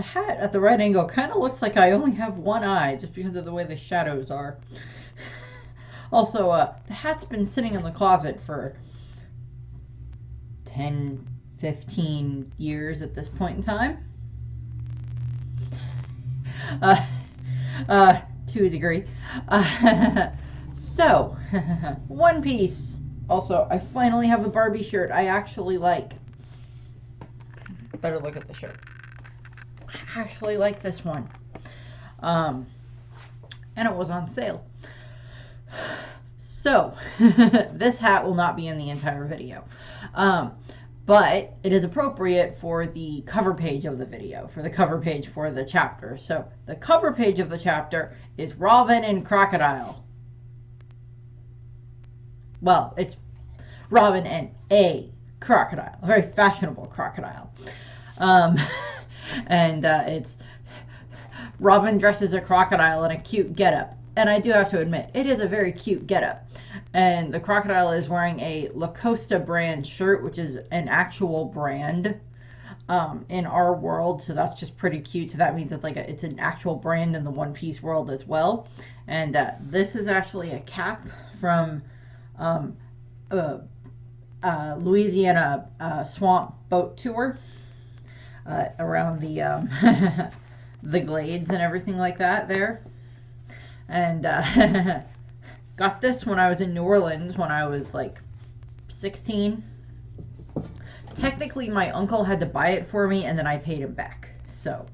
The hat at the right angle kind of looks like I only have one eye just because of the way the shadows are. Also, the hat's been sitting in the closet for 10, 15 years at this point in time. To a degree. So, One Piece. Also, I finally have a Barbie shirt I actually like. Better look at the shirt. I actually like this one. And it was on sale. So, this hat will not be in the entire video. But it is appropriate for the cover page of the video, for the cover page for the chapter. So, the cover page of the chapter is Robin and Crocodile. Well, it's Robin and a crocodile, a very fashionable crocodile. And it's Robin dresses a crocodile in a cute getup. And I do have to admit, it is a very cute getup. And the crocodile is wearing a Lacosta brand shirt, which is an actual brand in our world. So that's just pretty cute. So that means it's like it's an actual brand in the One Piece world as well. And this is actually a cap from Louisiana swamp boat tour around the the glades and everything like that there. And got this when I was in New Orleans when I was like 16. Technically, my uncle had to buy it for me, and then I paid him back. So,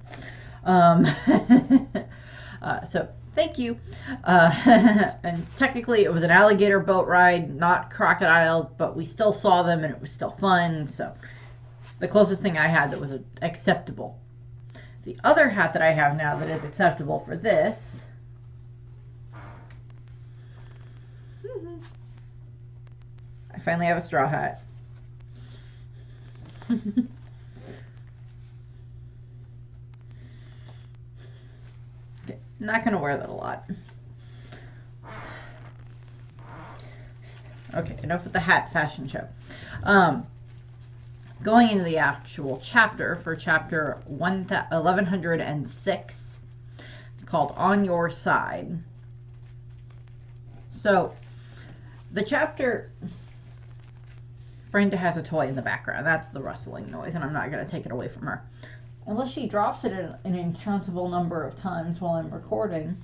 so thank you. And technically, it was an alligator boat ride, not crocodiles, but we still saw them, and it was still fun. So, it's the closest thing I had that was acceptable. The other hat that I have now that is acceptable for this. I finally have a straw hat. Okay, not gonna wear that a lot. Okay, enough with the hat fashion show. Going into the actual chapter for chapter 1106, called On Your Side. So, the chapter, Brenda has a toy in the background. That's the rustling noise, and I'm not going to take it away from her. Unless she drops it an incountable number of times while I'm recording.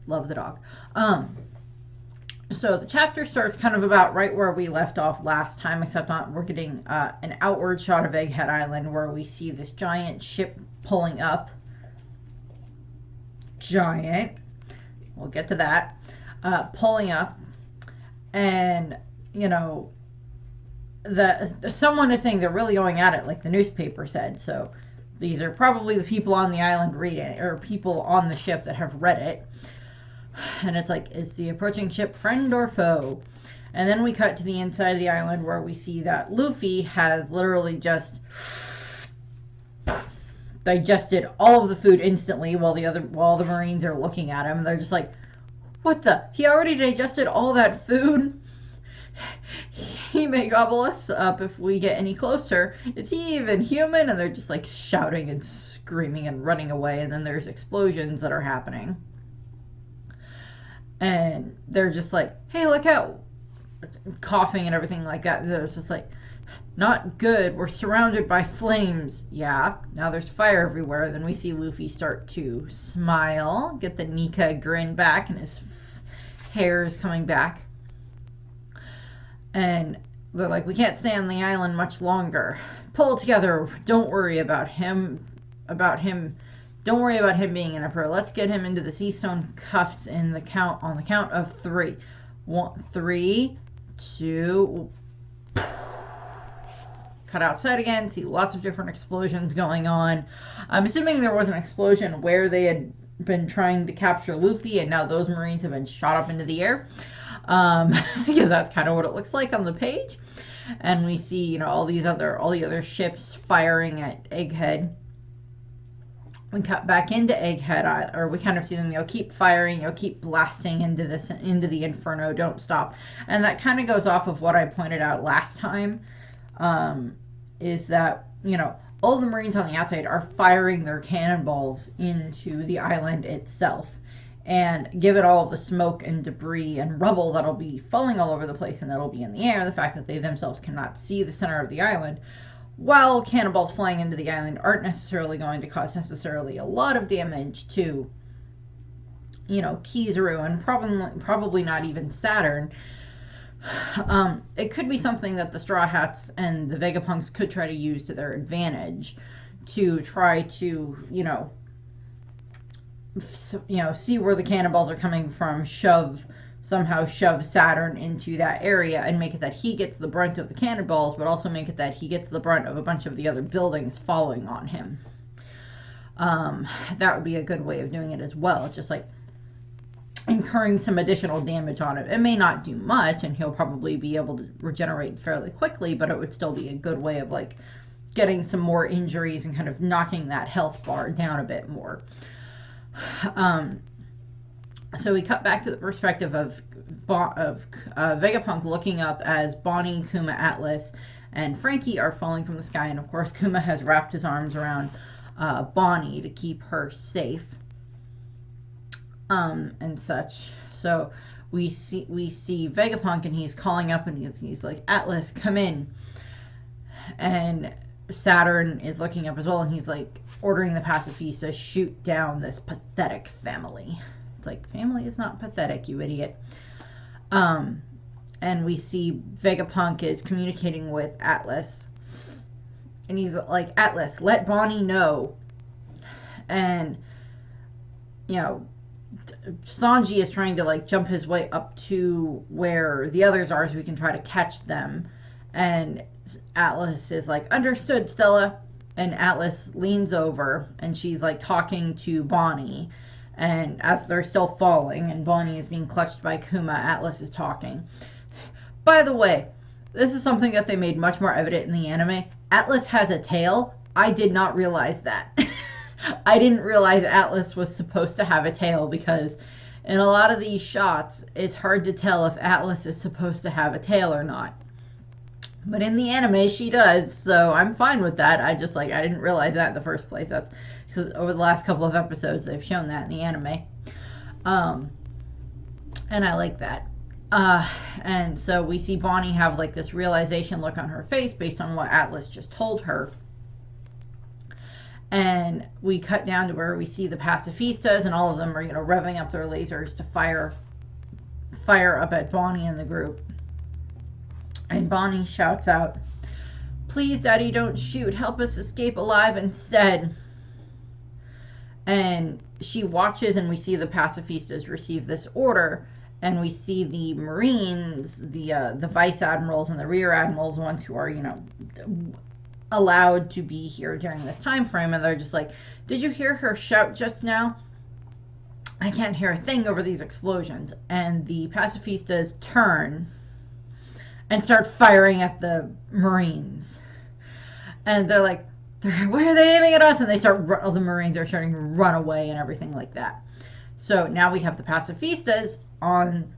Love the dog. So the chapter starts kind of about right where we left off last time, except we're getting an outward shot of Egghead Island where we see this giant ship pulling up. Giant. We'll get to that. Pulling up. And, you know, someone is saying they're really going at it like the newspaper said. So these are probably the people on the island reading it, or people on the ship that have read it. And it's like, is the approaching ship friend or foe? And then we cut to the inside of the island where we see that Luffy has literally just digested all of the food instantly while the Marines are looking at him. They're just like, what the? He already digested all that food? He may gobble us up if we get any closer. Is he even human? And they're just like shouting and screaming and running away. And then there's explosions that are happening. And they're just like, hey, look out. Coughing and everything like that. There's just like, not good. We're surrounded by flames. Yeah. Now there's fire everywhere. Then we see Luffy start to smile. Get the Nika grin back. And his hair is coming back. And they're like, we can't stay on the island much longer. Pull together. Don't worry about him. Don't worry about him being an emperor. Let's get him into the sea stone cuffs on the count of 3. 1, 3, 2. Cut outside again. See lots of different explosions going on. I'm assuming there was an explosion where they had been trying to capture Luffy, and now those Marines have been shot up into the air. Because that's kind of what it looks like on the page. And we see, you know, all the other ships firing at Egghead. We cut back into Egghead, or we kind of see them, you know, keep firing, you know, keep blasting into the inferno, don't stop. And that kind of goes off of what I pointed out last time, is that, you know, all of the Marines on the outside are firing their cannonballs into the island itself. And given all of the smoke and debris and rubble that'll be falling all over the place and that'll be in the air, the fact that they themselves cannot see the center of the island, while cannonballs flying into the island aren't necessarily going to cause necessarily a lot of damage to, you know, Kizaru and probably not even Saturn, it could be something that the Straw Hats and the Vegapunks could try to use to their advantage to try to, see where the cannonballs are coming from, somehow shove Saturn into that area and make it that he gets the brunt of the cannonballs, but also make it that he gets the brunt of a bunch of the other buildings falling on him. That would be a good way of doing it as well. It's just like incurring some additional damage on it. It may not do much, and he'll probably be able to regenerate fairly quickly, but it would still be a good way of like getting some more injuries and kind of knocking that health bar down a bit more. So we cut back to the perspective of Vegapunk looking up as Bonnie, Kuma, Atlas, and Frankie are falling from the sky, and of course Kuma has wrapped his arms around Bonnie to keep her safe, and such. So we see Vegapunk, and he's calling up, and he's like, Atlas, come in. And Saturn is looking up as well, and he's like ordering the pacifistas shoot down this pathetic family. It's like, family is not pathetic, you idiot. And we see Vegapunk is communicating with Atlas, and he's like, Atlas, let Bonnie know. And Sanji is trying to like jump his way up to where the others are so we can try to catch them. And Atlas is like, understood, Stella. And Atlas leans over, and she's like talking to Bonnie. And as they're still falling, and Bonnie is being clutched by Kuma, Atlas is talking. By the way, this is something that they made much more evident in the anime. Atlas has a tail. I did not realize that. I didn't realize Atlas was supposed to have a tail, because in a lot of these shots, it's hard to tell if Atlas is supposed to have a tail or not. But in the anime, she does, so I'm fine with that. I didn't realize that in the first place. That's because over the last couple of episodes, they've shown that in the anime. And I like that. And so we see Bonnie have like this realization look on her face based on what Atlas just told her. And we cut down to where we see the pacifistas, and all of them are, revving up their lasers to fire up at Bonnie and the group. And Bonnie shouts out, please, Daddy, don't shoot. Help us escape alive instead. And she watches, and we see the pacifistas receive this order. And we see the Marines, the vice admirals and the rear admirals, the ones who are, allowed to be here during this time frame. And they're just like, did you hear her shout just now? I can't hear a thing over these explosions. And the pacifistas turn and start firing at the Marines. And they're like, why are they aiming at us? And the Marines are starting to run away and everything like that. So now we have the pacifistas on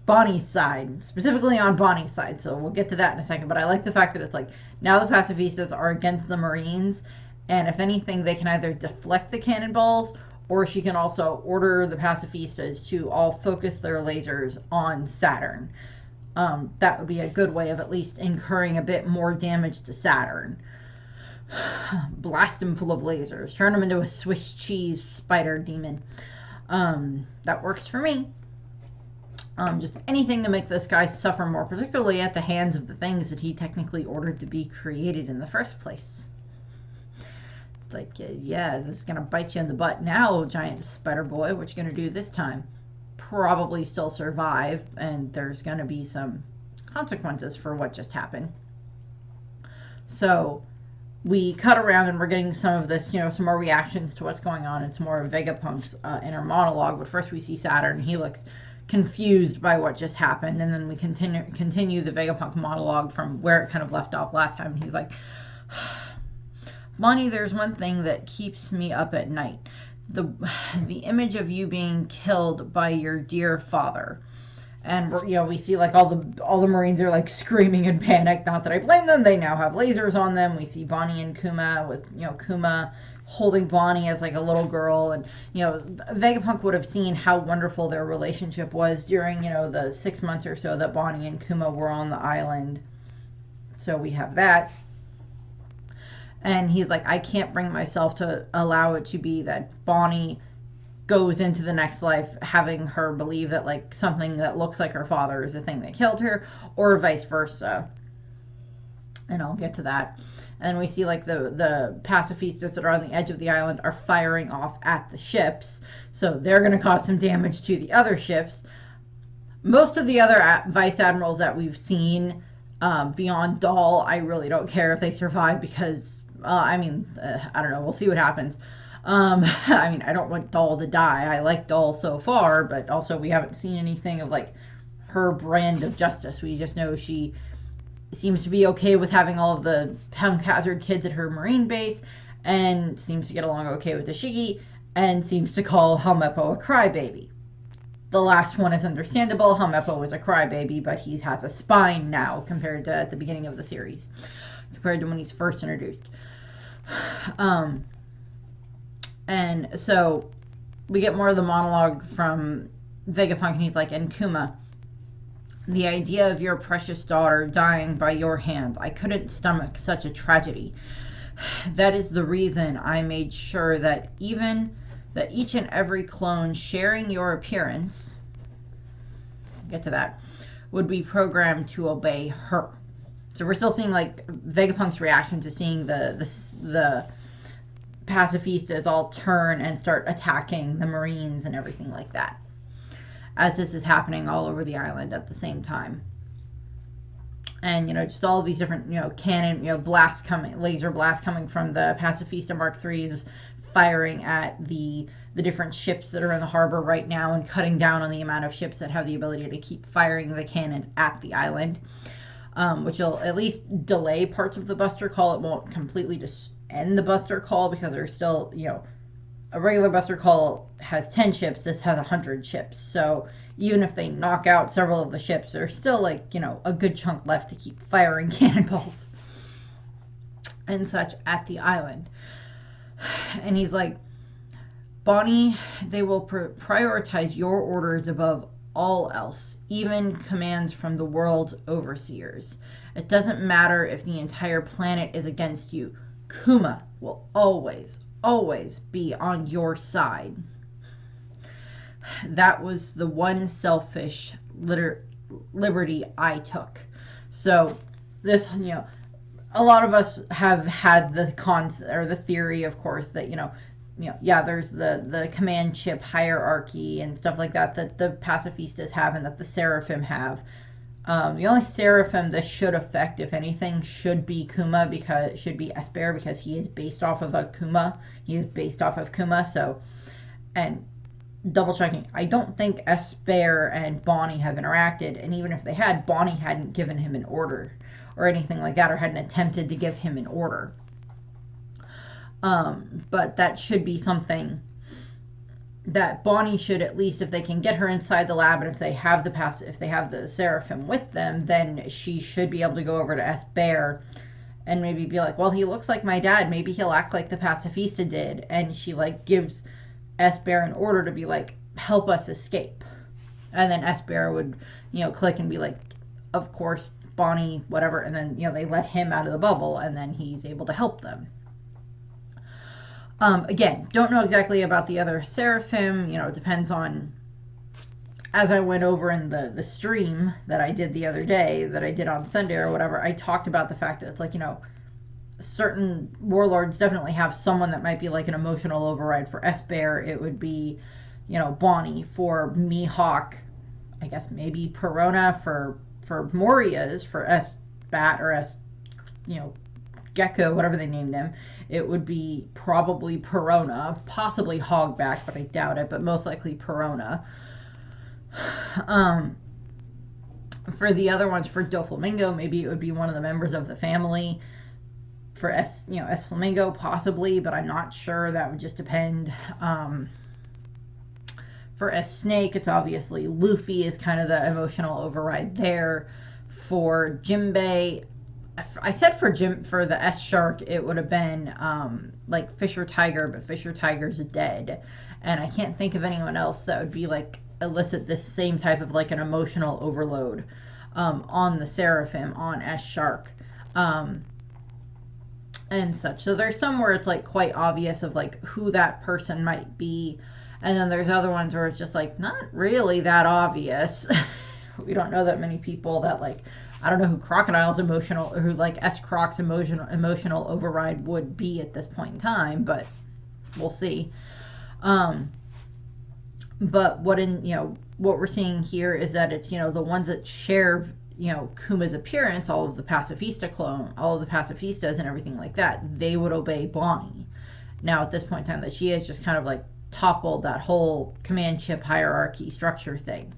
Bonnie's side, specifically on Bonnie's side. So we'll get to that in a second. But I like the fact that it's like, now the pacifistas are against the Marines. And if anything, they can either deflect the cannonballs, or she can also order the pacifistas to all focus their lasers on Saturn. That would be a good way of at least incurring a bit more damage to Saturn. Blast him full of lasers. Turn him into a Swiss cheese spider demon. That works for me. Just anything to make this guy suffer more, particularly at the hands of the things that he technically ordered to be created in the first place. It's like, yeah, this is going to bite you in the butt now, giant spider boy. What you going to do this time? Probably still survive, and there's going to be some consequences for what just happened. So we cut around, and we're getting some of this, some more reactions to what's going on. It's more of Vegapunk's inner monologue. But first we see Saturn. He looks confused by what just happened, and then we continue the Vegapunk monologue from where it kind of left off last time. He's like, Bonnie, there's one thing that keeps me up at night. The image of you being killed by your dear father. And we see like all the Marines are like screaming in panic. Not that I blame them. They now have lasers on them. We see Bonnie and Kuma with Kuma holding Bonnie as like a little girl, and Vegapunk would have seen how wonderful their relationship was during the 6 months or so that Bonnie and Kuma were on the island. So we have that. And he's like, I can't bring myself to allow it to be that Bonnie goes into the next life having her believe that like something that looks like her father is the thing that killed her, or vice versa. And I'll get to that. And then we see like the pacifistas that are on the edge of the island are firing off at the ships, so they're going to cause some damage to the other ships. Most of the other vice admirals that we've seen beyond Dahl, I really don't care if they survive, because I don't know, we'll see what happens. I don't want Dahl to die. I like Dahl so far, but also we haven't seen anything of like her brand of justice. We just know she seems to be okay with having all of the Punk Hazard kids at her Marine base, and seems to get along okay with Tashigi, and seems to call Helmeppo a crybaby. The last one is understandable. Helmeppo was a crybaby, but he has a spine now compared to at the beginning of the series, compared to when he's first introduced. And so we get more of the monologue from Vegapunk, and he's like, and Kuma, the idea of your precious daughter dying by your hand, I couldn't stomach such a tragedy. That is the reason I made sure that each and every clone sharing your appearance, get to that, would be programmed to obey her. So we're still seeing like Vegapunk's reaction to seeing the pacifistas all turn and start attacking the Marines and everything like that, as this is happening all over the island at the same time. And just all of these different cannon blasts coming, laser blasts coming from the Pacifista Mark IIIs, firing at the different ships that are in the harbor right now, and cutting down on the amount of ships that have the ability to keep firing the cannons at the island, which will at least delay parts of the Buster Call. It won't completely just end the Buster Call, because there's still, a regular Buster Call has 10 ships, this has 100 ships. So even if they knock out several of the ships, there's still like, a good chunk left to keep firing cannonballs and such at the island. And he's like, Bonnie, they will prioritize your orders above all else, even commands from the world's overseers. It doesn't matter if the entire planet is against you. Kuma will always, always be on your side. That was the one selfish liberty I took. So this, a lot of us have had the the theory, of course, that there's the command ship hierarchy and stuff like that the pacifistas have, and that the Seraphim have. The only Seraphim this should affect, if anything, should be Kuma, because should be Esper, because he is based off of a Kuma. He is based off of Kuma. So, and double checking, I don't think Esper and Bonnie have interacted, and even if they had, Bonnie hadn't given him an order or anything like that, or hadn't attempted to give him an order. But that should be something that Bonnie should, at least if they can get her inside the lab, and if they have the Seraphim with them, then she should be able to go over to Esper and maybe be like, well, he looks like my dad, maybe he'll act like the pacifista did, and she like gives Esper an order to be like, help us escape, and then Esper would click and be like, of course, Bonnie, whatever, and then they let him out of the bubble, and then he's able to help them. Again, don't know exactly about the other Seraphim. It depends on, as I went over in the stream that I did the other day, that I did on Sunday or whatever, I talked about the fact that it's like, certain warlords definitely have someone that might be like an emotional override. For Esper, it would be, Bonnie. For Mihawk, I guess maybe Perona. For Moria's, for S-Bat or Gecko, whatever they named him, it would be probably Perona, possibly Hogback, but I doubt it, but most likely Perona. For the other ones, for Doflamingo, maybe it would be one of the members of the family. For Flamingo, possibly, but I'm not sure. That would just depend. For For S Snake, it's obviously Luffy is kind of the emotional override there. For Jinbei, I said for the S Shark, it would have been like Fisher Tiger, but Fisher Tiger's dead, and I can't think of anyone else that would be like elicit this same type of like an emotional overload on the Seraphim, on S Shark, and such. So there's some where it's like quite obvious of like who that person might be, and then there's other ones where it's just like not really that obvious. We don't know that many people that like. I don't know who Crocodile's emotional, or who like S Croc's emotional override would be at this point in time, but we'll see. But what we're seeing here is that it's the ones that share Kuma's appearance, all of the pacifistas and everything like that, they would obey Bonnie. Now at this point in time, that she has just kind of like toppled that whole command ship hierarchy structure thing,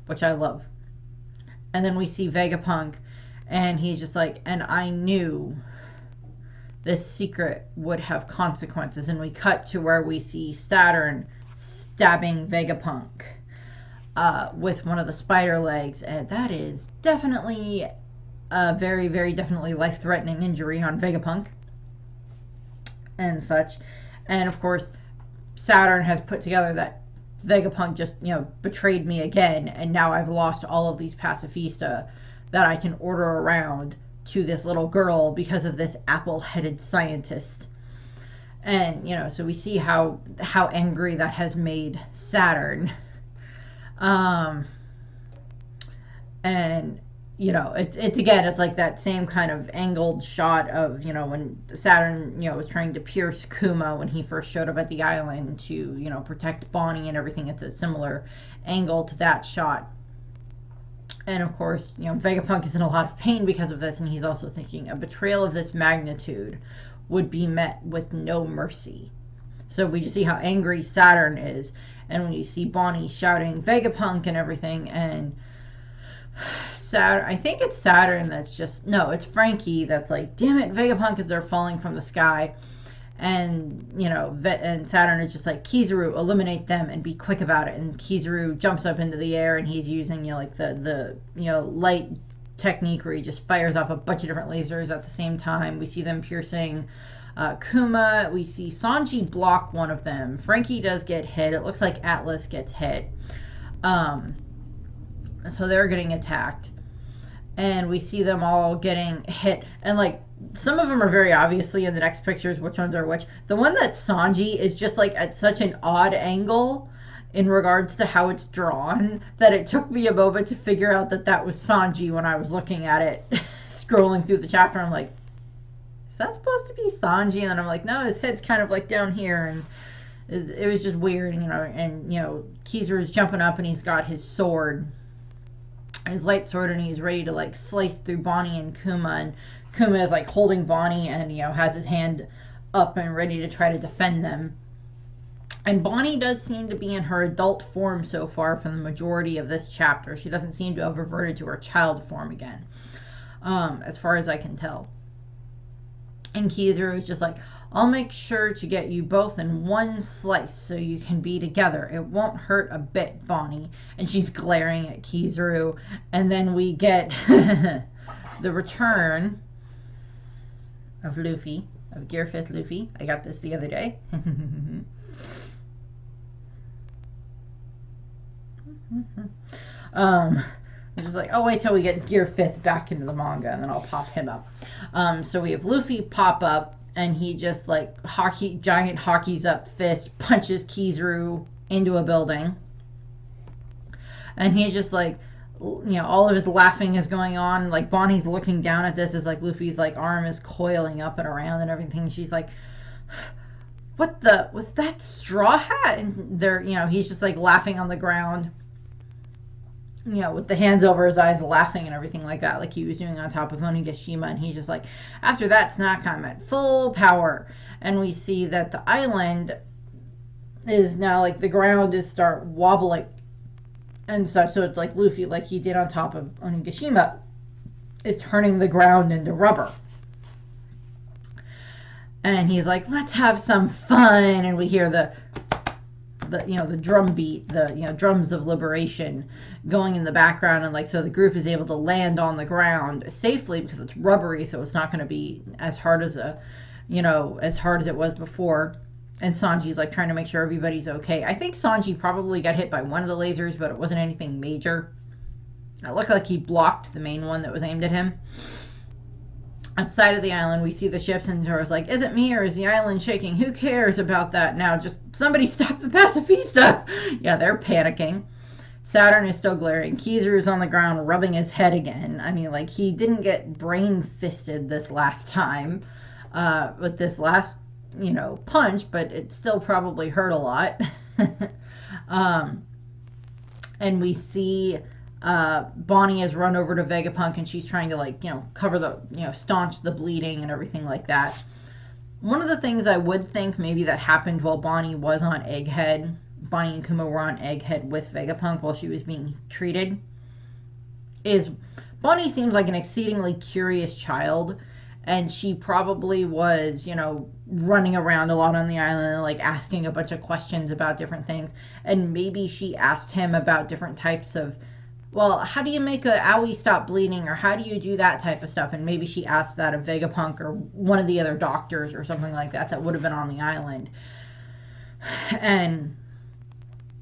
which I love. And then we see Vegapunk, and he's just like, and I knew this secret would have consequences. And we cut to where we see Saturn stabbing Vegapunk with one of the spider legs. And that is definitely a very, very definitely life-threatening injury on Vegapunk and such. And of course, Saturn has put together that Vegapunk just, betrayed me again, and now I've lost all of these pacifista that I can order around to this little girl because of this apple-headed scientist. And, so we see how angry that has made Saturn. And, it's again, it's like that same kind of angled shot of, when Saturn, was trying to pierce Kuma when he first showed up at the island to, protect Bonnie and everything. It's a similar angle to that shot. And of course, Vegapunk is in a lot of pain because of this, and he's also thinking a betrayal of this magnitude would be met with no mercy. So we just see how angry Saturn is, and when you see Bonnie shouting Vegapunk and everything, and I think it's Saturn that's just, no, it's Frankie that's like, damn it, Vegapunk, as they're falling from the sky. And, and Saturn is just like, Kizaru, eliminate them and be quick about it. And Kizaru jumps up into the air, and he's using, like the light technique where he just fires off a bunch of different lasers at the same time. We see them piercing Kuma. We see Sanji block one of them. Frankie does get hit. It looks like Atlas gets hit. So they're getting attacked. And we see them all getting hit. And, like, some of them are very obviously in the next pictures which ones are which. The one that's Sanji is just, like, at such an odd angle in regards to how it's drawn that it took me a moment to figure out that that was Sanji when I was looking at it, scrolling through the chapter. I'm like, is that supposed to be Sanji? And then I'm like, no, his head's kind of, like, down here. And it was just weird, And, Kizaru's jumping up, and he's got his sword. His light sword, and he's ready to like slice through Bonnie and Kuma, and Kuma is like holding Bonnie and has his hand up and ready to try to defend them. And Bonnie does seem to be in her adult form so far for the majority of this chapter. She doesn't seem to have reverted to her child form again, as far as I can tell. And Kizaru is just like, I'll make sure to get you both in one slice so you can be together. It won't hurt a bit, Bonnie. And she's glaring at Kizaru. And then we get the return of Luffy, of Gear 5th Luffy. I got this the other day. I'm just like, oh, wait till we get Gear 5th back into the manga, and then I'll pop him up. So we have Luffy pop up, and he just like giant hockey's up fist, punches Kizaru into a building. And he's just like, all of his laughing is going on. Like Bonnie's looking down at this as like Luffy's like arm is coiling up and around and everything. She's like, what was that straw hat? And they're, he's just like laughing on the ground. With the hands over his eyes, laughing and everything like that, like he was doing on top of Onigashima. And he's just like, after that snack, I'm at full power. And we see that the island is now, like, the ground is start wobbling and such. So it's like Luffy, like he did on top of Onigashima, is turning the ground into rubber. And he's like, let's have some fun. And we hear the the, you know, the drum beat, the, you know, drums of liberation going in the background, and like, so the group is able to land on the ground safely because it's rubbery, so it's not going to be as hard as a, you know, as hard as it was before. And Sanji's like trying to make sure everybody's okay. I think Sanji probably got hit by one of the lasers, but it wasn't anything major. It looked like he blocked the main one that was aimed at him. Outside of the island, we see the ships, and Zoro's like, is it me or is the island shaking? Who cares about that now? Just somebody stop the pacifista! Yeah, they're panicking. Saturn is still glaring. Kizaru is on the ground rubbing his head again. I mean, like, he didn't get brain-fisted this last time with this last, you know, punch, but it still probably hurt a lot. And we see Bonnie has run over to Vegapunk, and she's trying to, like, you know, cover the, you know, staunch the bleeding and everything like that. One of the things I would think maybe that happened while Bonnie was on Egghead, Bonnie and Kuma were on Egghead with Vegapunk while she was being treated, is Bonnie seems like an exceedingly curious child, and she probably was, you know, running around a lot on the island, like asking a bunch of questions about different things, and maybe she asked him about different types of, well, how do you make a owie stop bleeding, or how do you do that type of stuff? And maybe she asked that of Vegapunk or one of the other doctors or something like that that would have been on the island. And,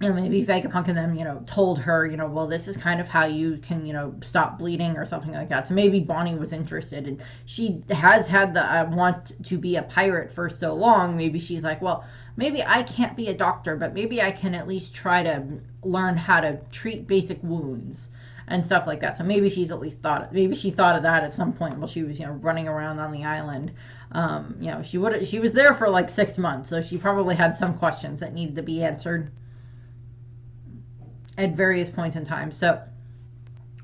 you know, maybe Vegapunk and them, you know, told her, you know, well, this is kind of how you can, you know, stop bleeding or something like that. So maybe Bonnie was interested, and she has had the want to be a pirate for so long. Maybe she's like, well, maybe I can't be a doctor, but maybe I can at least try to learn how to treat basic wounds and stuff like that. So maybe she's at least maybe she thought of that at some point while she was, you know, running around on the island. You know, she was there for like 6 months, so she probably had some questions that needed to be answered at various points in time. So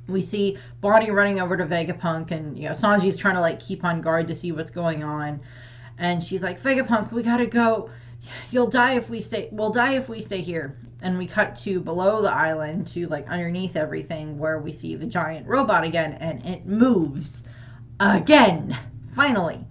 we see Bonnie running over to Vegapunk, and, you know, Sanji's trying to, like, keep on guard to see what's going on. And she's like, Vegapunk, we gotta go. You'll die if we stay. We'll die if we stay here. And we cut to below the island, to, like, underneath everything, where we see the giant robot again, and it moves again, finally.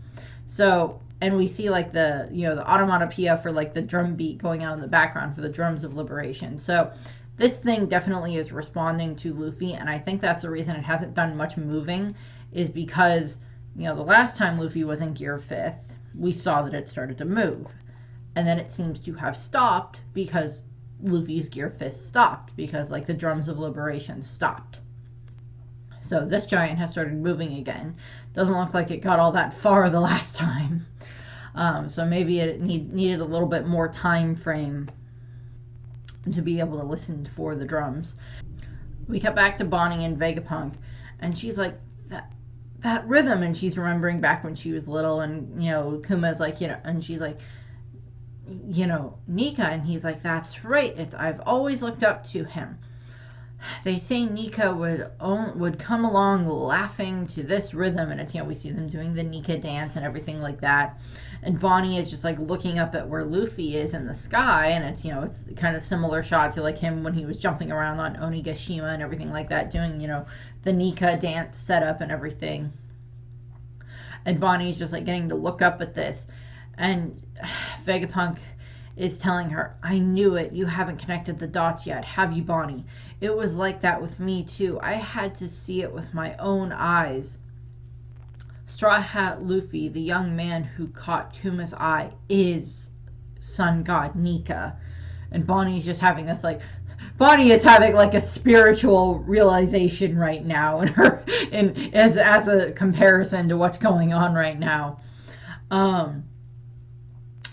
So, and we see, like, the, you know, the automatopoeia for, like, the drum beat going on in the background for the drums of liberation. So this thing definitely is responding to Luffy, and I think that's the reason it hasn't done much moving, is because, you know, the last time Luffy was in Gear 5th, we saw that it started to move. And then it seems to have stopped because Luffy's Gear 5th stopped, because, like, the drums of liberation stopped. So this giant has started moving again. Doesn't look like it got all that far the last time. So maybe it needed a little bit more time frame to be able to listen for the drums. We cut back to Bonnie and Vegapunk, and she's like, that rhythm, and she's remembering back when she was little, and, you know, Kuma's like, you know, and she's like, you know, Nika, and he's like, that's right, I've always looked up to him. They say Nika would come along laughing to this rhythm, and it's, you know, we see them doing the Nika dance and everything like that. And Bonnie is just, like, looking up at where Luffy is in the sky, and it's, you know, it's kind of similar shot to, like, him when he was jumping around on Onigashima and everything like that, doing, you know, the Nika dance setup and everything. And Bonnie's just, like, getting to look up at this, and Vegapunk is telling her, I knew it. You haven't connected the dots yet, have you, Bonnie? It was like that with me, too. I had to see it with my own eyes. Straw Hat Luffy, the young man who caught Kuma's eye, is Sun God Nika. And Bonnie's just having this, like, Bonnie is having, like, a spiritual realization right now, as a comparison to what's going on right now.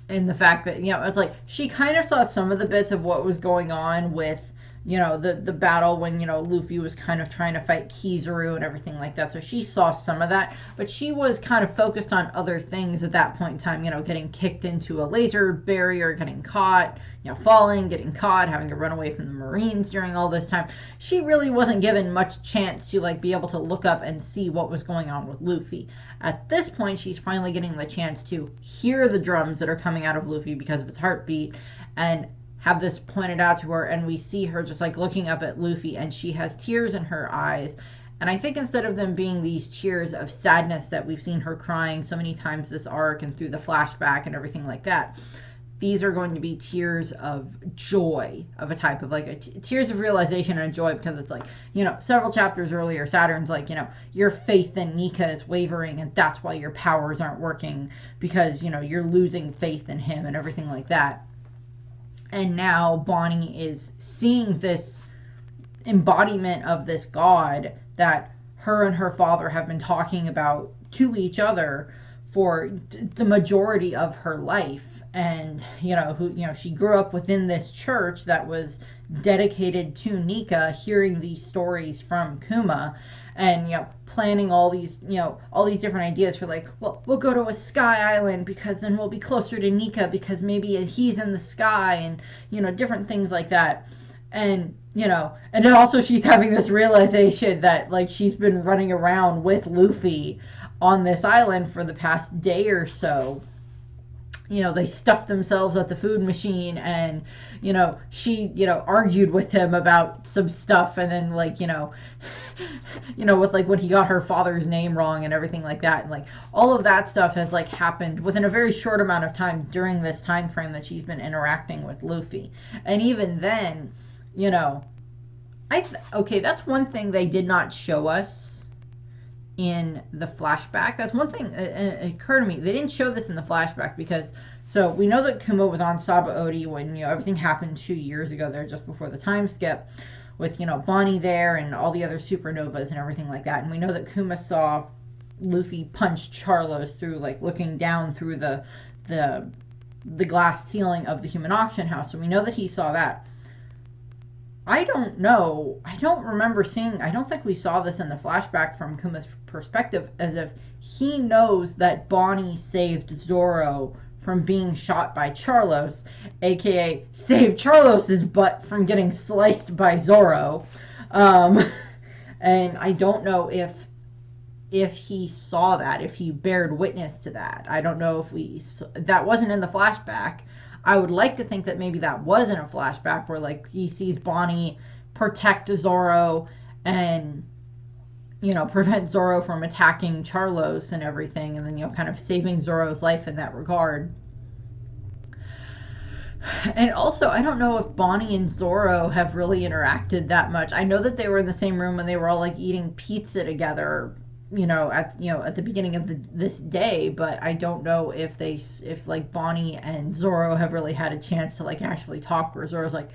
And the fact that, you know, it's like she kind of saw some of the bits of what was going on with, you know, the battle when, you know, Luffy was kind of trying to fight Kizaru and everything like that. So she saw some of that, but she was kind of focused on other things at that point in time, you know, getting kicked into a laser barrier, getting caught, you know, falling, getting caught, having to run away from the Marines during all this time. She really wasn't given much chance to, like, be able to look up and see what was going on with Luffy. At this point, she's finally getting the chance to hear the drums that are coming out of Luffy because of its heartbeat, and have this pointed out to her, and we see her just, like, looking up at Luffy, and she has tears in her eyes. And I think instead of them being these tears of sadness that we've seen her crying so many times this arc and through the flashback and everything like that, these are going to be tears of joy, of a type of like tears of realization and joy, because it's like, several chapters earlier, Saturn's like, your faith in Nika is wavering, and that's why your powers aren't working, because you're losing faith in him and everything like that. And now Bonnie is seeing this embodiment of this god that her and her father have been talking about to each other for the majority of her life. And she grew up within this church that was dedicated to Nika, hearing these stories from Kuma, and planning all these different ideas for, like, well, we'll go to a sky island because then we'll be closer to Nika, because maybe he's in the sky, and different things like that. And and then also she's having this realization that, like, she's been running around with Luffy on this island for the past day or so. They stuffed themselves at the food machine, and she argued with him about some stuff, and then, like, with, like, when he got her father's name wrong and everything like that, and, like, all of that stuff has, like, happened within a very short amount of time during this time frame that she's been interacting with Luffy. And even then, okay, that's one thing they did not show us in the flashback. That's one thing it occurred to me. They didn't show this in the flashback, because so we know that Kuma was on Sabaody when everything happened 2 years ago there, just before the time skip, with Bonnie there and all the other supernovas and everything like that. And we know that Kuma saw Luffy punch Charlos through, like, looking down through the glass ceiling of the human auction house. So we know that he saw that. I don't know. I don't remember seeing. I don't think we saw this in the flashback from Kuma's perspective, as if he knows that Bonnie saved Zoro from being shot by Charlos, aka saved Charlos's butt from getting sliced by Zoro. And I don't know if he saw that, if he bared witness to that. I don't know if that wasn't in the flashback. I would like to think that maybe that was in a flashback where, like, he sees Bonnie protect Zoro and, prevent Zoro from attacking Charlos and everything, and then, kind of saving Zoro's life in that regard. And also, I don't know if Bonnie and Zoro have really interacted that much. I know that they were in the same room when they were all, like, eating pizza together, at the beginning of this day, but I don't know if like Bonnie and Zoro have really had a chance to, like, actually talk, where Zoro's like,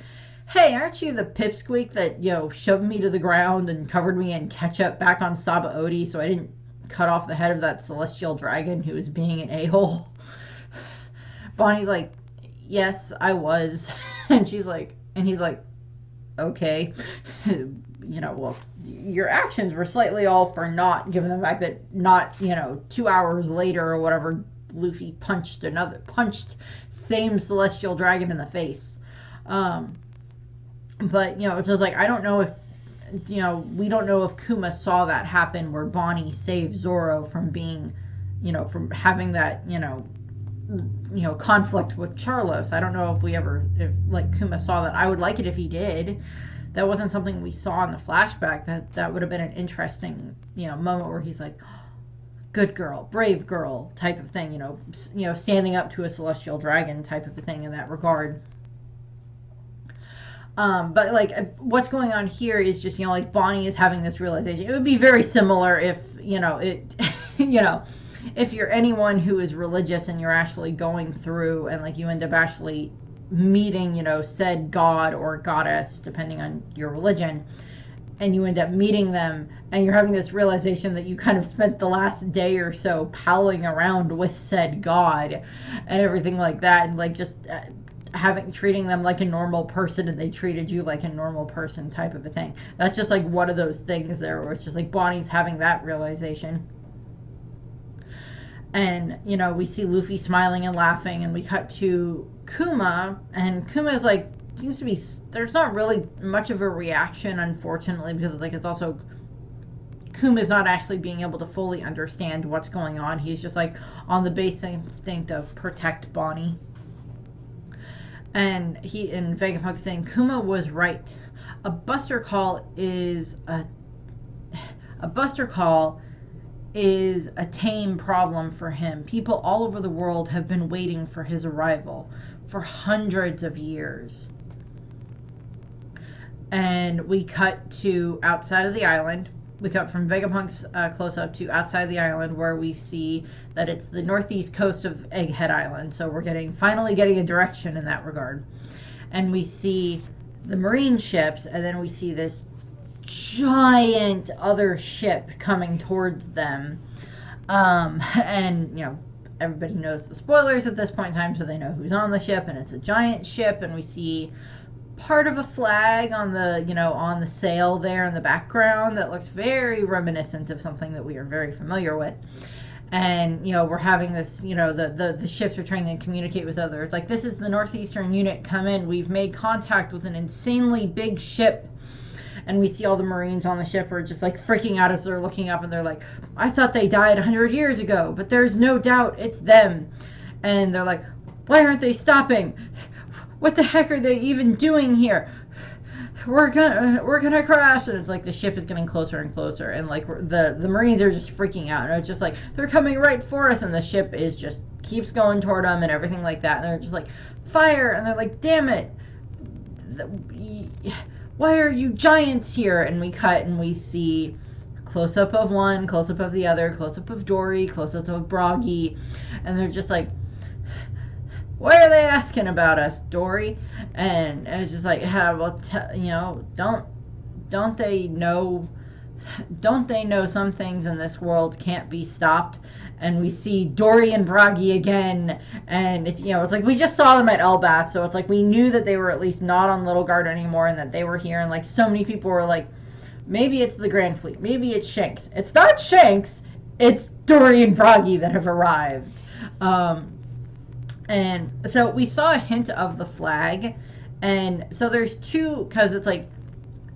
hey, aren't you the pipsqueak that shoved me to the ground and covered me in ketchup back on Sabaody so I didn't cut off the head of that celestial dragon who was being an a-hole? Bonnie's like, yes, I was. And he's like, okay. Well, your actions were slightly all for naught, given the fact that not, 2 hours later or whatever, Luffy punched same celestial dragon in the face. But, it's just like, I don't know if, we don't know if Kuma saw that happen, where Bonnie saved Zoro from being, from having that, conflict with Charlos. I don't know if like, Kuma saw that. I would like it if he did. That wasn't something we saw in the flashback. That would have been an interesting, moment where he's like, good girl, brave girl type of thing, standing up to a celestial dragon type of a thing in that regard. But, like, what's going on here is just, like, Bonnie is having this realization. It would be very similar if, if you're anyone who is religious and you're actually going through and, like, you end up actually meeting, said god or goddess, depending on your religion, and you end up meeting them, and you're having this realization that you kind of spent the last day or so palling around with said god and everything like that, and, like, just treating them like a normal person, and they treated you like a normal person type of a thing. That's just, like, one of those things there where it's just like Bonnie's having that realization. And, we see Luffy smiling and laughing, and we cut to Kuma, and Kuma's, like, seems to be, there's not really much of a reaction, unfortunately, because, like, it's also, Kuma's not actually being able to fully understand what's going on. He's just, like, on the base instinct of protect Bonnie. And Vegapunk is saying, Kuma was right. A Buster Call is a tame problem for him. People all over the world have been waiting for his arrival. for hundreds of years. And we cut to outside of the island. We cut from Vegapunk's close-up to outside the island, where we see that it's the northeast coast of Egghead Island. So we're finally getting a direction in that regard. And we see the marine ships, and then we see this giant other ship coming towards them. And, you know, everybody knows the spoilers at this point in time, so they know who's on the ship, and it's a giant ship, and we see part of a flag on the, you know, on the sail there in the background that looks very reminiscent of something that we are very familiar with. And, you know, we're having this, you know, the ships are trying to communicate with others. Like, this is the Northeastern Unit, come in. We've made contact with an insanely big ship. And we see all the Marines on the ship are just like freaking out as they're looking up, and they're like, I thought they died 100 years ago, but there's no doubt it's them. And they're like, why aren't they stopping? What the heck are they even doing here? We're gonna crash. And it's like the ship is getting closer and closer, and like the Marines are just freaking out, and it's just like they're coming right for us, and the ship is just keeps going toward them and everything like that, and they're just like, fire, and they're like, damn it, why are you giants here? And we cut and we see close-up of one, close-up of the other, close-up of Dory, close-up of Bragi, and they're just like, why are they asking about us, Dory? And it's just like, yeah, well, you know, don't they know some things in this world can't be stopped? And we see Dory and Bragi again, and it's, you know, it's like we just saw them at Elbath, so it's like we knew that they were at least not on Little Guard anymore, and that they were here, and like so many people were like, maybe it's the Grand Fleet, maybe it's Shanks. It's not Shanks, it's Dory and Bragi that have arrived. And so we saw a hint of the flag, and so there's two, because it's like,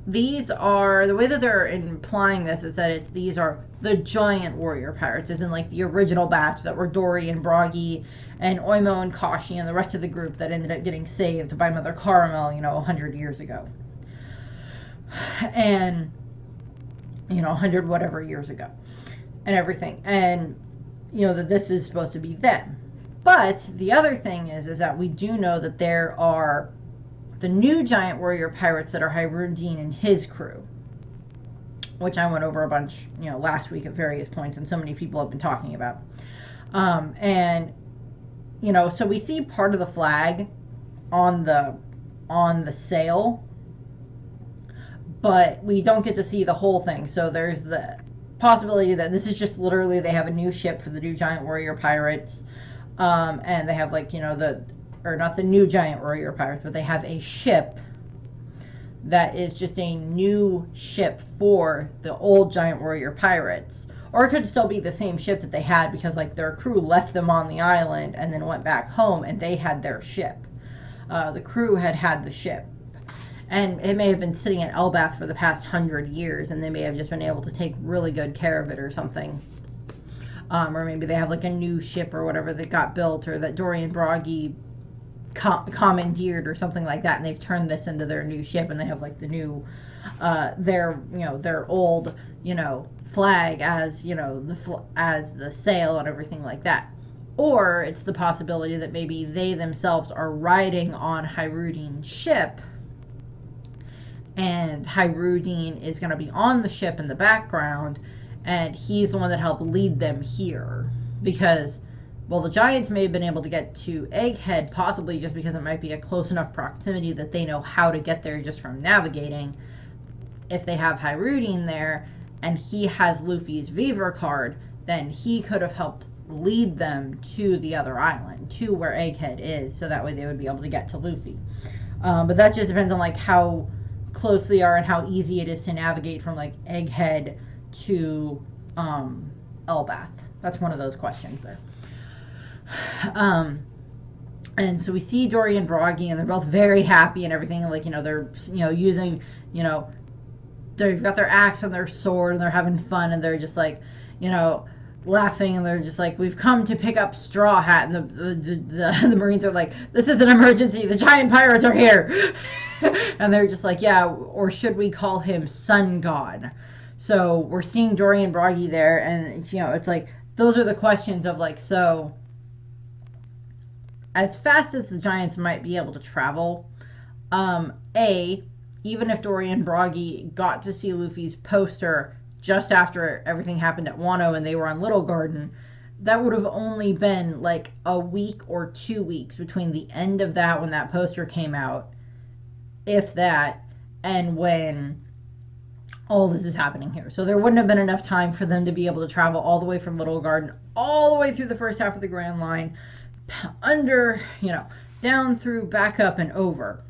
these are, the way that they're implying this is that these are the giant warrior pirates, as in like the original batch that were Dory and Bragi and Oimo and Kashi and the rest of the group that ended up getting saved by Mother Caramel, you know, 100 years ago. And, you know, 100 whatever years ago. And everything. And, you know, that this is supposed to be them. But the other thing is that we do know that there are the new giant warrior pirates that are Hyrule and his crew, which I went over a bunch, you know, last week at various points, and so many people have been talking about. And, you know, so we see part of the flag on the sail, but we don't get to see the whole thing. So there's the possibility that this is just literally they have a new ship for the new giant warrior pirates. And they have, like, you know, or not the new giant warrior pirates, but they have a ship that is just a new ship for the old giant warrior pirates. Or it could still be the same ship that they had, because, like, their crew left them on the island and then went back home, and they had their ship. The crew had the ship. And it may have been sitting at Elbath for the past 100 years, and they may have just been able to take really good care of it or something. Or maybe they have like a new ship or whatever that got built, or that Dory and Bragi commandeered or something like that, and they've turned this into their new ship, and they have like the new, their old, you know, flag as, you know, as the sail and everything like that. Or it's the possibility that maybe they themselves are riding on Hyrudine's ship, and Hyrudine is going to be on the ship in the background, and he's the one that helped lead them here. Because, well, the Giants may have been able to get to Egghead, possibly just because it might be a close enough proximity that they know how to get there just from navigating. If they have Hyrudine there, and he has Luffy's Viver card, then he could have helped lead them to the other island, to where Egghead is, so that way they would be able to get to Luffy. But that just depends on, like, how close they are and how easy it is to navigate from, like, Egghead to Elbath. That's one of those questions there. And so we see Dory and Bragi, and they're both very happy and everything. Like, you know, they're, you know, using, you know, they've got their axe and their sword, and they're having fun, and they're just like, you know, laughing, and they're just like, we've come to pick up Straw Hat. And the Marines are like, this is an emergency, the giant pirates are here. And they're just like, yeah, or should we call him Sun God? So we're seeing Dory and Bragi there, and it's, you know, it's like, those are the questions of like, so as fast as the Giants might be able to travel, A, even if Dorian Broggy got to see Luffy's poster just after everything happened at Wano and they were on Little Garden, that would have only been like a week or 2 weeks between the end of that when that poster came out, if that, and when all this is happening here. So there wouldn't have been enough time for them to be able to travel all the way from Little Garden, all the way through the first half of the Grand Line, under, down through, back up, and over.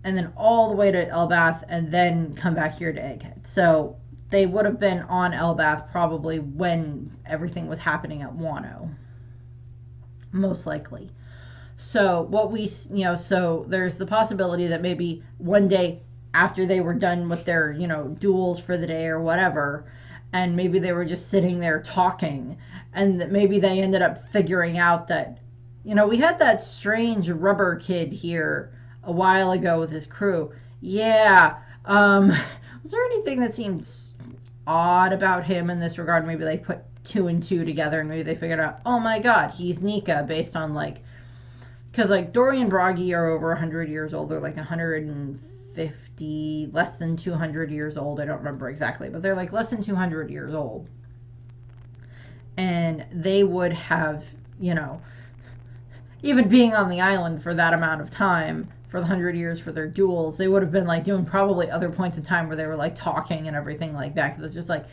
And then all the way to Elbath, and then come back here to Egghead. So they would have been on Elbath probably when everything was happening at Wano. Most likely. So so there's the possibility that maybe one day after they were done with their, duels for the day or whatever, and maybe they were just sitting there talking, and that maybe they ended up figuring out that, we had that strange rubber kid here a while ago with his crew. Yeah. Was there anything that seemed odd about him in this regard? Maybe they put 2 and 2 together and maybe they figured out, oh my god, he's Nika, based on because Dorian Broggy are over 100 years old. They're 150, less than 200 years old. I don't remember exactly, but they're less than 200 years old. And they would have, even being on the island for that amount of time, for the 100 years for their duels, they would have been doing probably other points in time where they were talking and everything like that. Because it's just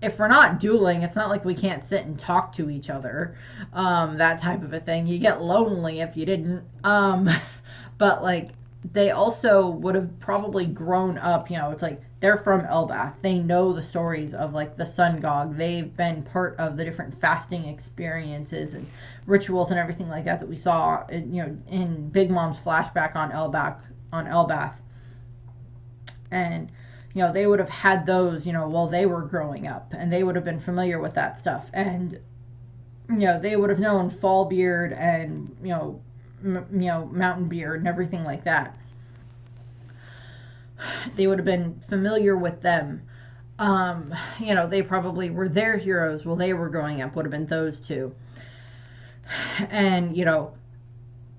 if we're not dueling, it's not like we can't sit and talk to each other. That type of a thing. You get lonely if you didn't. But they also would have probably grown up, it's they're from Elbath. They know the stories of the Sun God. They've been part of the different fasting experiences and rituals and everything like that we saw in Big Mom's flashback on Elbath. And they would have had those while they were growing up, and they would have been familiar with that stuff, and they would have known Fallbeard and Mountain Beard and everything like that. They would have been familiar with them. They probably were their heroes while they were growing up, would have been those two. And,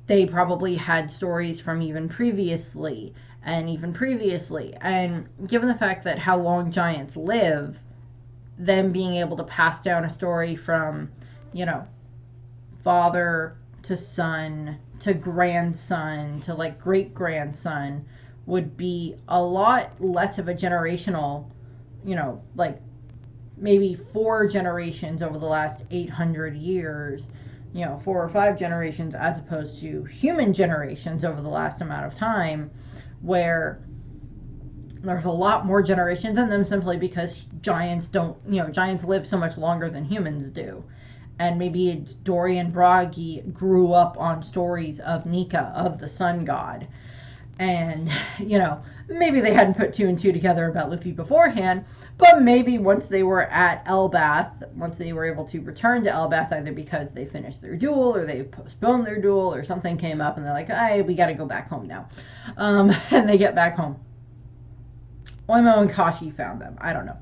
they probably had stories from even previously. And given the fact that how long giants live, them being able to pass down a story from, father to son to grandson to great-grandson would be a lot less of a generational, maybe 4 generations over the last 800 years, 4 or 5 generations, as opposed to human generations over the last amount of time, where there's a lot more generations in them simply because giants live so much longer than humans do. And maybe Dorian Broggy grew up on stories of Nika, of the Sun God. And, maybe they hadn't put 2 and 2 together about Luffy beforehand, but maybe once they were at Elbath, once they were able to return to Elbath, either because they finished their duel or they postponed their duel or something came up and they're like, hey, we got to go back home now. And they get back home. Oimo and Kashi found them. I don't know.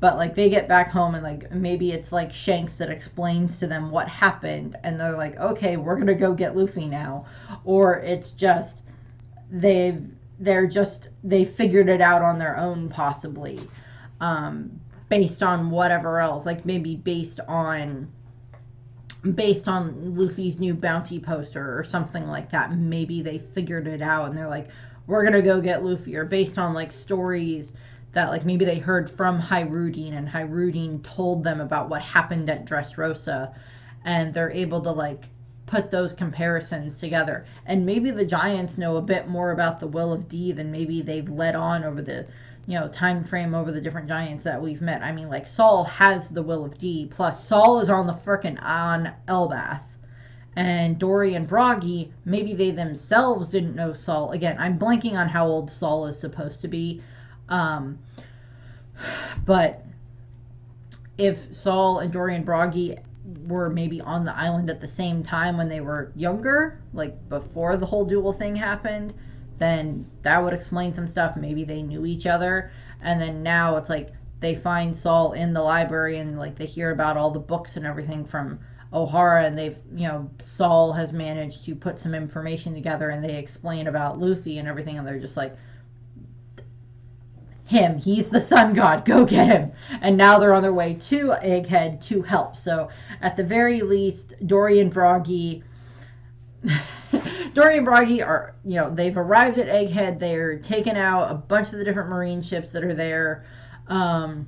But they get back home and maybe it's Shanks that explains to them what happened and they're like, okay, we're going to go get Luffy now. Or it's just they figured it out on their own, possibly, based on whatever else, maybe based on Luffy's new bounty poster or something like that. Maybe they figured it out and they're like, we're gonna go get Luffy, or based on stories that maybe they heard from Hyrudine and Hyrudine told them about what happened at Dressrosa, and they're able to put those comparisons together. And maybe the giants know a bit more about the will of D than maybe they've led on over the time frame over the different giants that we've met. I mean, Saul has the will of D, plus Saul is on the frickin' on Elbath. And Dorian Broggy, maybe they themselves didn't know Saul. Again, I'm blanking on how old Saul is supposed to be. But if Saul and Dorian Broggy were maybe on the island at the same time when they were younger, before the whole duel thing happened, then that would explain some stuff. Maybe they knew each other, and then now it's they find Saul in the library and they hear about all the books and everything from Ohara, and they've, Saul has managed to put some information together, and they explain about Luffy and everything, and they're just like, he's the sun god, go get him. And now they're on their way to Egghead to help. So at the very least, Dory and Broggy are, they've arrived at Egghead. They're taking out a bunch of the different marine ships that are there, and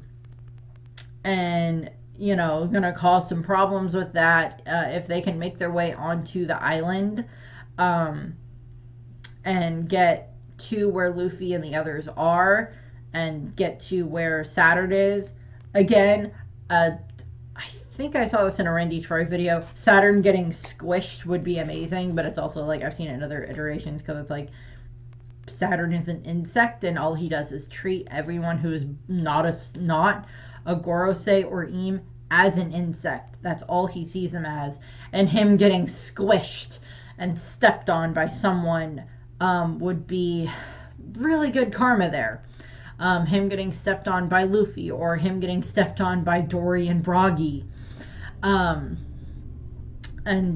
gonna cause some problems with that if they can make their way onto the island, and get to where Luffy and the others are, and get to where Saturn is. Again, I think I saw this in a Randy Troy video. Saturn getting squished would be amazing, but it's also like I've seen it in other iterations, because it's like Saturn is an insect, and all he does is treat everyone who is not a Gorosei or Im as an insect. That's all he sees them as. And him getting squished and stepped on by someone would be really good karma there. Him getting stepped on by Luffy, or him getting stepped on by Dory and Broggy, and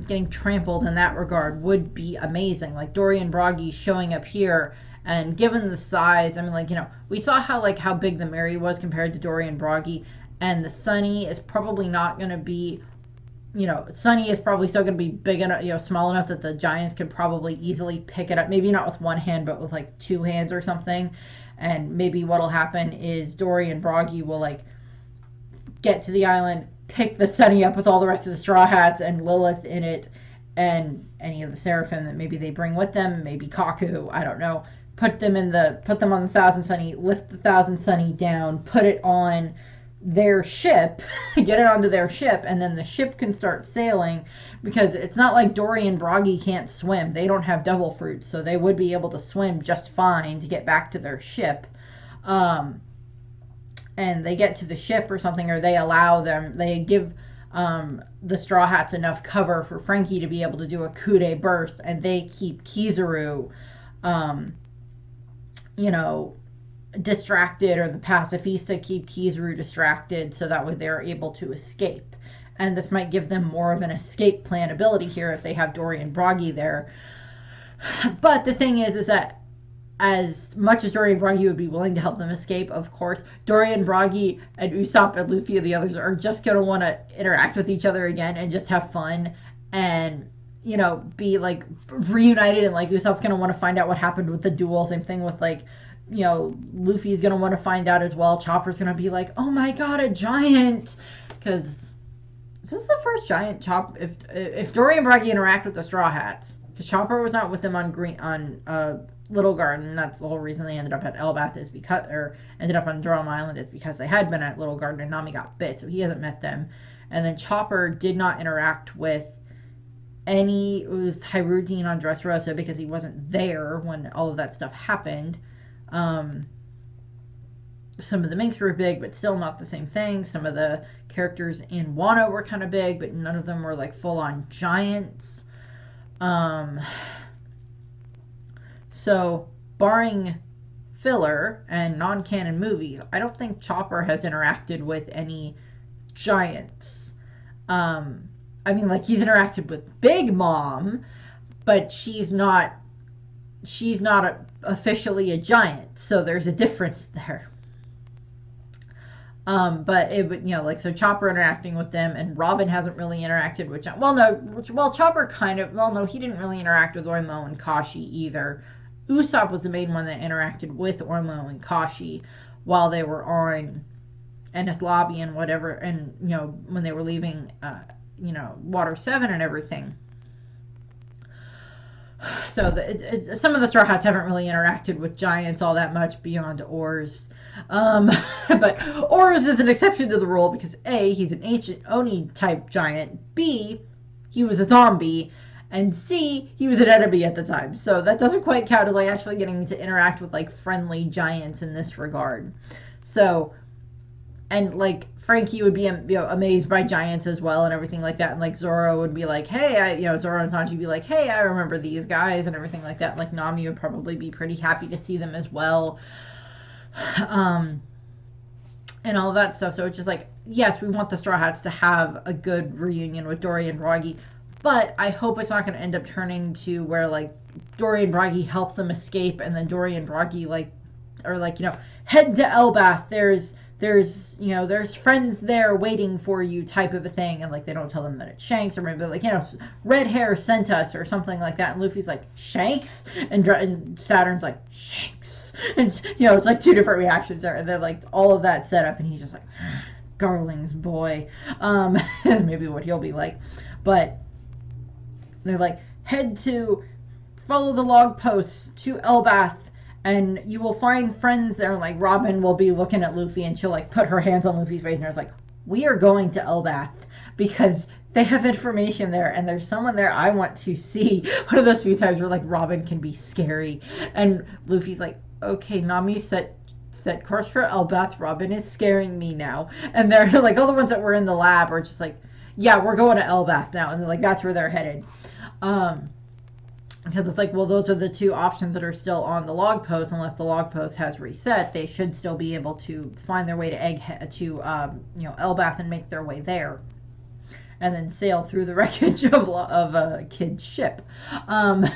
getting trampled in that regard would be amazing. Like Dory and Broggy showing up here, and given the size, I mean, we saw how big the Mary was compared to Dory and Broggy, and the Sunny is probably not going to be, Sunny is probably still going to be big enough, small enough that the Giants could probably easily pick it up. Maybe not with one hand, but with like two hands or something. And maybe what'll happen is Dory and Broggy will like get to the island, pick the Sunny up with all the rest of the Straw Hats and Lilith in it, and any of the Seraphim that maybe they bring with them, maybe Kaku, I don't know. Put them on the Thousand Sunny, lift the Thousand Sunny down, put it on their ship, get it onto their ship, and then the ship can start sailing, because it's not like Dory and Broggy can't swim. They don't have devil fruits, so they would be able to swim just fine to get back to their ship. And they get to the ship or something, or they give the Straw Hats enough cover for Frankie to be able to do a Kude burst, and they keep Kizaru distracted, or the Pacifista keep Kizaru distracted, so that way they're able to escape. And this might give them more of an escape plan ability here if they have Dory and Broggy there. But the thing is that as much as Dory and Broggy would be willing to help them escape, of course, Dory and Broggy and Usopp and Luffy and the others are just going to want to interact with each other again and just have fun and, be like reunited, and like Usopp's going to want to find out what happened with the duel. Same thing with like, Luffy's going to want to find out as well. Chopper's going to be like, oh my god, a giant! Because is this the first giant if Dory and Broggy interact with the Straw Hats? Because Chopper was not with them on Little Garden. That's the whole reason they ended up at Elbaf, ended up on Drum Island, is because they had been at Little Garden and Nami got bit, so he hasn't met them. And then Chopper did not interact with Hyrule on Dressrosa because he wasn't there when all of that stuff happened. Some of the Minks were big, but still not the same thing. Some of the characters in Wano were kind of big, but none of them were like full-on giants. So, barring filler and non-canon movies, I don't think Chopper has interacted with any giants. He's interacted with Big Mom, but she's not officially a giant, so there's a difference there. But it would, so Chopper interacting with them, and Robin hasn't really interacted with Chopper he didn't really interact with Ormo and Kashi either. Usopp was the main one that interacted with Ormo and Kashi while they were on Enies Lobby and whatever, and when they were leaving Water 7 and everything. So some of the Straw Hats haven't really interacted with giants all that much beyond Oars. But Oars is an exception to the rule because A, he's an ancient Oni type giant, B, he was a zombie, and C, he was an enemy at the time. So that doesn't quite count as like actually getting to interact with like friendly giants in this regard. So, and like Frankie would be amazed by giants as well and everything like that, and like Zoro would be like, hey, Zoro and Sanji would be like, hey, I remember these guys and everything like that. Like Nami would probably be pretty happy to see them as well. and all of that stuff. So it's just like, yes, we want the Straw Hats to have a good reunion with Dory and Bragi, but I hope it's not going to end up turning to where like Dory and Bragi help them escape, and then Dory and Bragi head to Elbath. There's friends there waiting for you type of a thing, and like they don't tell them that it's Shanks, or maybe like red hair sent us or something like that, and Luffy's like, Shanks, and Saturn's like, Shanks, and it's like two different reactions there, and they're like all of that set up, and he's just like, Garling's boy, maybe what he'll be like, but they're like, follow the log posts to Elbath, and you will find friends there. And like Robin will be looking at Luffy, and she'll like put her hands on Luffy's face, and it's like, we are going to Elbath because they have information there, and there's someone there I want to see. One of those few times where like Robin can be scary, and Luffy's like, okay, Nami, set course for Elbath. Robin is scaring me now. And they're like, all the ones that were in the lab are just like, yeah, we're going to Elbath now, and they're like, that's where they're headed. Because it's like, well, those are the two options that are still on the log post. Unless the log post has reset, they should still be able to find their way to Elbath and make their way there, and then sail through the wreckage of a kid's ship. But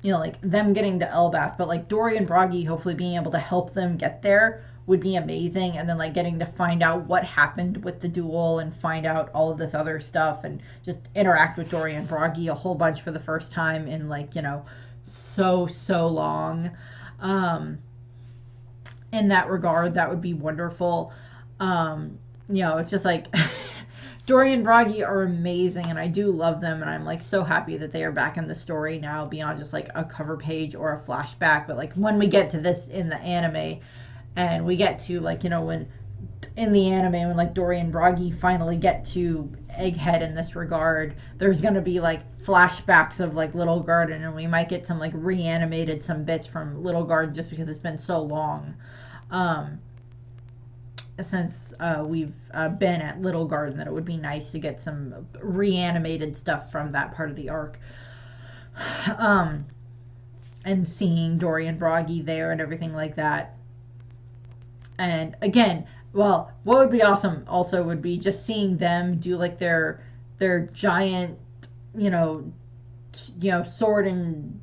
like them getting to Elbath, but like Dory and Bragi hopefully being able to help them get there would be amazing, and then like getting to find out what happened with the duel and find out all of this other stuff, and just interact with Dory and Bragi a whole bunch for the first time in like so long. In that regard, that would be wonderful. It's just like Dory and Bragi are amazing, and I do love them, and I'm like so happy that they are back in the story now beyond just like a cover page or a flashback. But like when we get to this in the anime, and we get to like when in the anime when like Dory and Bragi finally get to Egghead in this regard, there's gonna be like flashbacks of like Little Garden, and we might get some like reanimated some bits from Little Garden just because it's been so long since we've been at Little Garden, that it would be nice to get some reanimated stuff from that part of the arc. And seeing Dory and Bragi there and everything like that. And again, well, what would be awesome also would be just seeing them do like their giant, sword and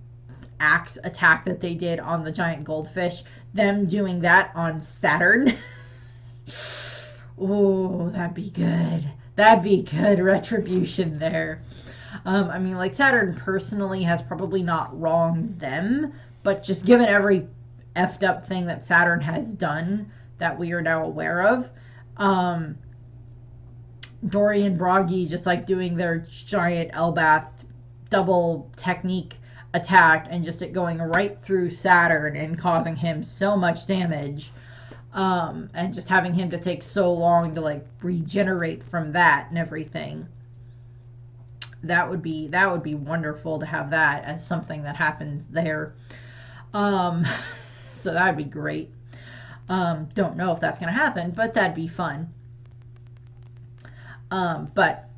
axe attack that they did on the giant goldfish. Them doing that on Saturn. Oh, that'd be good. That'd be good retribution there. I mean, like Saturn personally has probably not wronged them, but just given every effed up thing that Saturn has done that we are now aware of, Dory and Bragi just like doing their giant Elbath double technique attack and just it going right through Saturn and causing him so much damage, and just having him to take so long to like regenerate from that and everything. That would be wonderful to have that as something that happens there. So that'd be great. Don't know if that's going to happen, but that'd be fun. But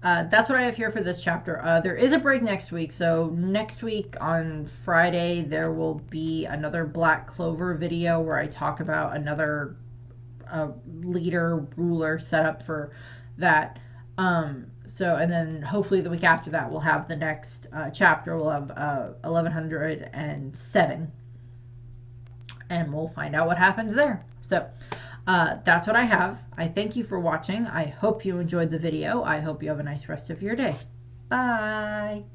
that's what I have here for this chapter. There is a break next week, so next week on Friday there will be another Black Clover video where I talk about another leader, ruler setup for that. And then hopefully the week after that we'll have the next chapter. We'll have 1107. And we'll find out what happens there. So that's what I have. I thank you for watching. I hope you enjoyed the video. I hope you have a nice rest of your day. Bye.